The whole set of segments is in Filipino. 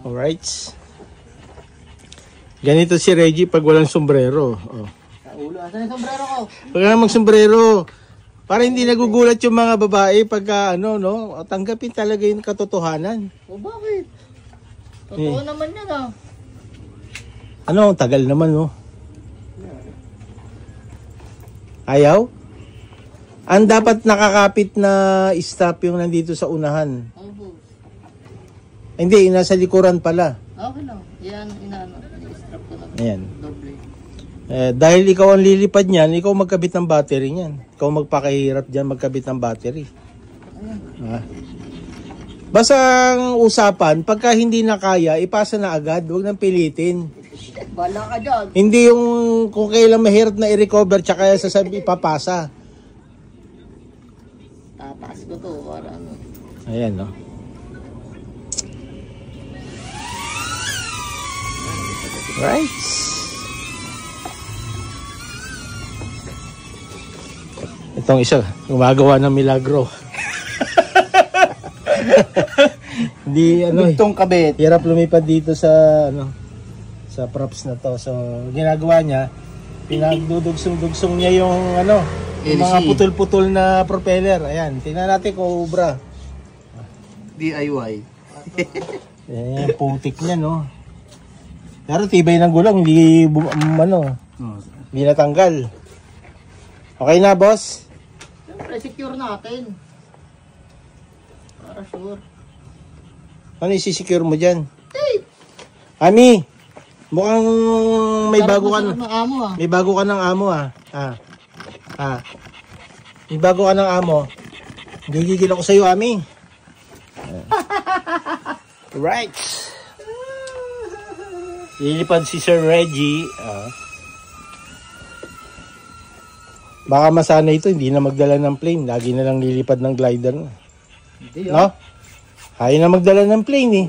Alright. Ganito si Reggie pag walang sombrero. Oh. Sa ulo. Asan yung sombrero ko? Pag walang sombrero, para hindi nagugulat yung mga babae pagka ano, no? Tanggapin talaga yung katotohanan. O bakit? Totoo naman yan ah. Ano, tagal naman, no? Ayaw? Ang dapat nakakapit na stop yung nandito sa unahan. Opo. Hindi, nasa likuran pala. Okay lang. Yan, inaano. I-strap ko lang. Ayan. Doble. Dahil ikaw ang lilipad niyan, ikaw magkabit ng battery niyan. Ikaw magpakahirap dyan magkabit ng battery. Ah. Basta ang usapan, pagka hindi na kaya, ipasa na agad. Huwag nang pilitin. Bala ka dyan. Hindi yung kung kailan mahirap na i-recover tsaka sasabi ipapasa. Tataas ko to para ano. Ayan, no? Right. Itong isa, gumagawa ng milagro. Hindi ano, Itong kabit. hirap lumipad dito sa ano, sa props na to. So, ginagawa niya, pinagdudugsong-dugsong niya yung ano, yung mga putol-putol na propeller. Ayan, tingnan natin kung ubra. DIY. Ayan, putik niya, no. Pero tibay ng gulong, hindi ano, hindi natanggal. Okay na, boss? Siyempre, secure natin. Para sure. Ano isi-secure mo dyan? Ami, mukhang may bago ka ng amo ah. May bago ka ng amo ah. May bago ka ng amo. Gigigil ako sa'yo, Ami. Right. Lilipad si Sir Reggie. Baka masana ito, hindi na magdala ng plane. Lagi na lang lilipad ng glider. Hindi No? Ayaw na magdala ng plane eh.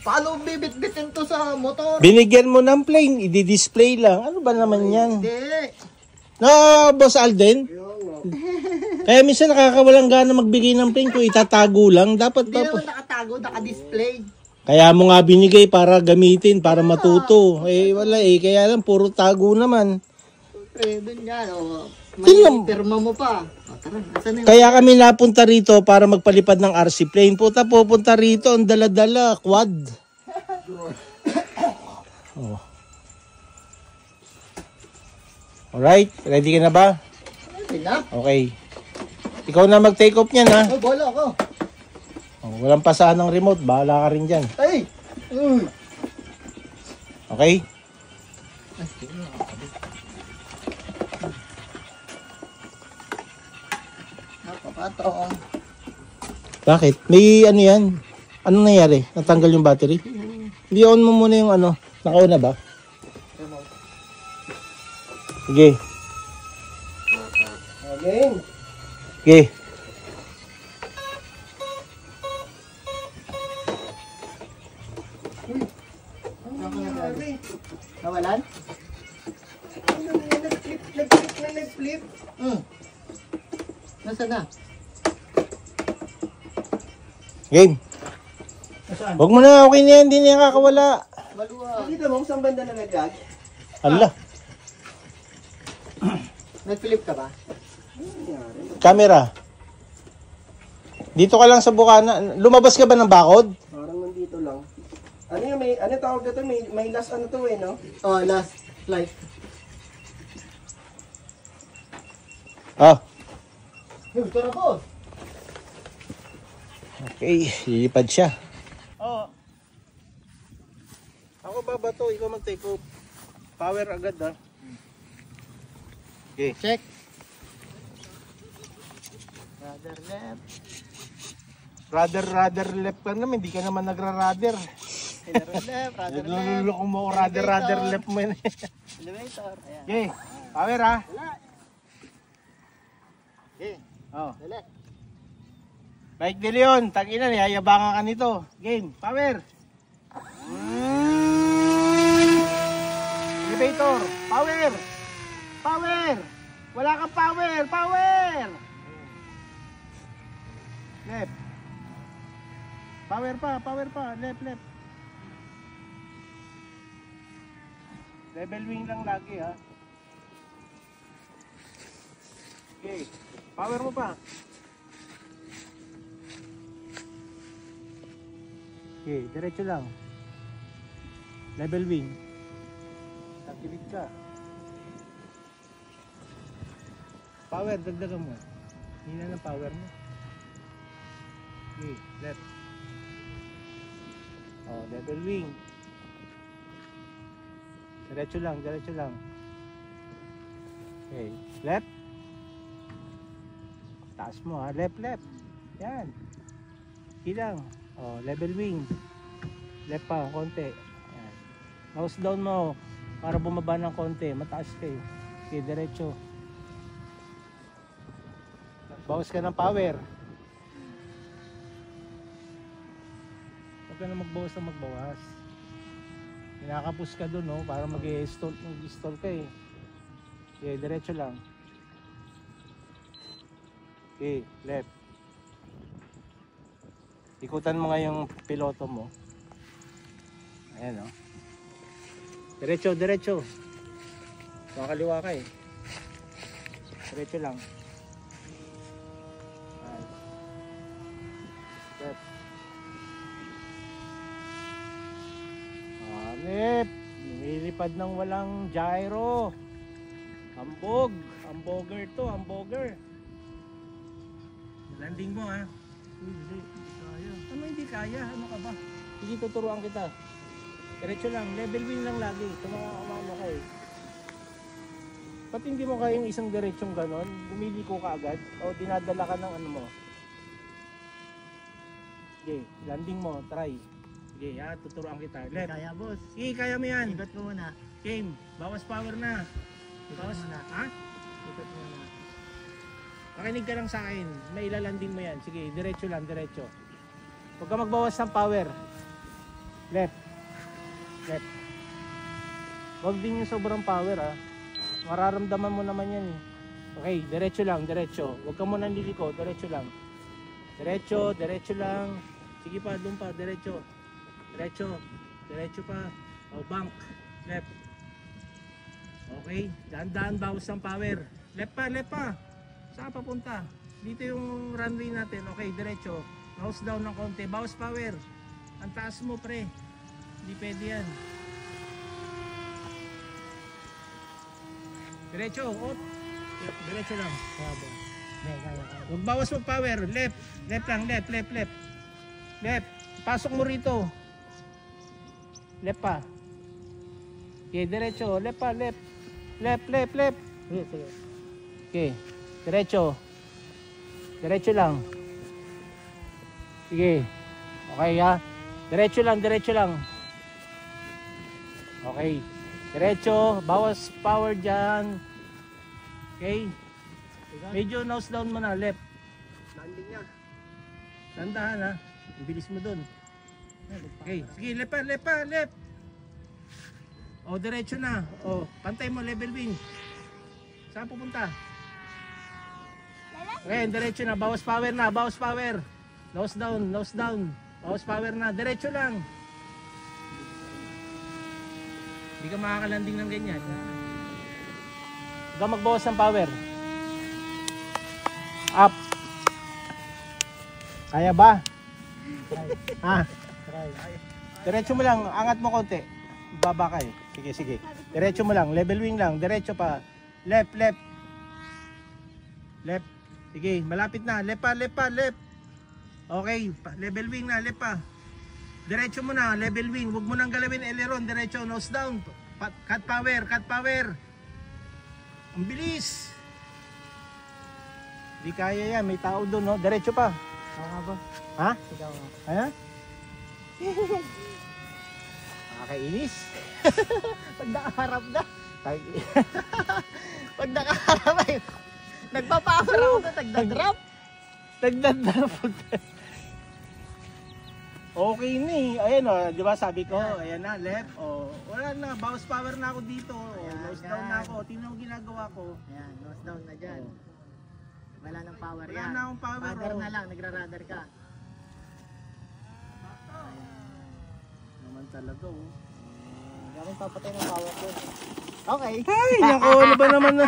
Paano bibit-bitin to sa motor? Binigyan mo ng plane, i-display lang. Ano ba naman yan? Hindi. No, Boss Alden? Kaya minsan nakakawalang gana magbigay ng plane kung itatago lang. Dapat Hindi naman nakatago, naka-display. Kaya mo nga binigay para gamitin, para matuto. Eh wala eh, kaya lang puro tago naman. Siyempre, dun yan. May pirma mo pa. Tara, asan na yung... Kaya kami napunta rito para magpalipad ng RC plane. Puta, pupunta rito, ang dala-dala, quad. Oh. Alright, ready ka na ba? Ready na? Okay. Ikaw na mag-take off niyan ha. Oh, bola ako. Oh, walang pasahan ng remote, bahala ka rin dyan. Ay! Okay? Napapatong. Bakit? May ano yan? Anong nangyari? Natanggal yung battery? Hindi on mo muna yung ano. Naka-on na ba? Sige. Again. Sige. Nawalan? Nag-flip. Nasaan na? Game. Huwag mo na, okay na yan. Hindi na yan kakawala. Maluwa. Nakita mo kung saan banda na nag-gag? Hala. Nag-flip ka ba? Camera. Dito ka lang sa bukana. Lumabas ka ba ng bakod? Parang nandito lang. Ano yung may, ano tawag dito? May last ano to eh, no? Oh, last flight. Ah. Tara po. Okay. Lilipad siya. Oo. Ako ba ba to? Ikaw mag-take off. Power agad ha. Okay. Check. Rather left. Rather left ka naman. Hindi ka naman nagra-rather. Rather left. Rather left. Naluloko mo ako rather left mo yun. Elevator. Ayan. Okay. Power ha. Wala. Okay. Oh. Dali. Bike De Leon, tangina niya, yabangan ka nito. Game, power. Elevator, power. Power. Wala kang power, power. Left. Power pa, left. Level wing lang lagi ha. Okay. Power mo pa. Okay, diretso lang. Level wing. Tagilid ka. Power, dagdagan mo. Hina ng power mo. Okay, left. Oh, level wing. Diretso lang, diretso lang. Okay, left. Taas mo ha, left, left. Yan. Ilang. Oh, level wing. Left pa, konti. Yan. Nose down mo para bumaba ng konti. Mataas kayo. Okay, diretso. Bawas ka ng power. Huwag ka na magbawas ng magbawas. Kinakapos ka dun, no? Para mag-stall ka eh. Okay, diretso lang. Okay, left. Ikutan mo nga yung piloto mo. Ayan, no? Diretso, diretso. Makakaliwa ka eh. Diretso lang. Left. Hanip. Lumilipad ng walang gyro. Hambog. Hamburger to, hamburger. Landing mo ha. Hindi kaya. Ano hindi kaya? Ano ka ba? Sige, tuturuan kita. Diretso lang. Level wing lang lagi. Tumakakama ka eh. Ba't hindi mo kayang isang diretsong ganon? Bumiliko ka agad? O dinadala ka ng ano mo? Sige, landing mo. Try. Sige, ha, tuturuan kita. Left. Kaya boss. Sige, kaya mo yan. Ikot mo muna. Game. Bawas power na. Bawas muna. Ha? Ikot mo muna. Makinig ka lang sa akin. May ilalanding mo yan. Sige, diretso lang, diretso. Huwag ka magbawas ng power. Left. Left. Huwag din yung sobrang power ha. Mararamdaman mo naman yan eh. Okay, diretso lang, diretso. Huwag ka muna liliko, diretso lang. Diretso, diretso lang. Sige pa, doon pa, diretso. Diretso, diretso pa. O, bank. Left. Okay, daan-daan, bawas ng power. Left pa, left pa. Saan papunta? Dito yung runway natin. Okay, diretso. Nose down ng konti. Bawas power. Ang taas mo, pre. Hindi pwede yan. Diretso. Op. Diretso lang. Huwag bawas mo power. Left. Left lang. Left, left, left. Left. Pasok mo rito. Left pa. Okay, diretso. Left pa, left. Left, left, left. Okay. Diretso. Diretso lang. Sige. Okay ha. Diretso lang, diretso lang. Okay. Diretso. Bawas power dyan. Okay. Medyo nose down mo na. Left. Landing niya. Tandahan ha. Bilis mo dun. Okay. Sige. Left pa, left pa, left. O, diretso na. O, pantay mo. Level wing. Saan pupunta? Okay, diretso na. Bawas power na. Bawas power. Nose down. Nose down. Bawas power na. Diretso lang. Hindi ka makakalanding ng ganyan. Huwag ka magbawas ng power. Up. Kaya ba? Ha? Diretso mo lang. Angat mo konti. Baba ka eh. Sige, sige. Diretso mo lang. Level wing lang. Diretso pa. Left, left. Left. Sige, malapit na. Left pa, left pa, left. Okay, level wing na, left pa. Diretso mo na, level wing. Huwag mo nang galawin aileron, diretso, nose down. Cut power, cut power. Ang bilis. Di kaya yan, may tao doon, no? Diretso pa. Kaya ba? Ha? Sigaw mo. Ayan? Nakakainis. Pag nakaharap na. Tay- Pag nakaharap ay. Nagpapower ako na. Nagda-drop. Nagdadala po. Okay na eh. Ayan o, di ba sabi ko, ayan na, left. O, wala na, bawas power na ako dito. O, Ayan, nose down yan. na ako. Tingnan mo ginagawa ko. Ayan, nose down na dyan. Wala nang power Wala yan. na akong power, Radar oh. na lang, nagra-radar ka. Naman talaga oh. Huwag Ano papatay ng power doon? Okay. Ay, nako, ano ba naman na?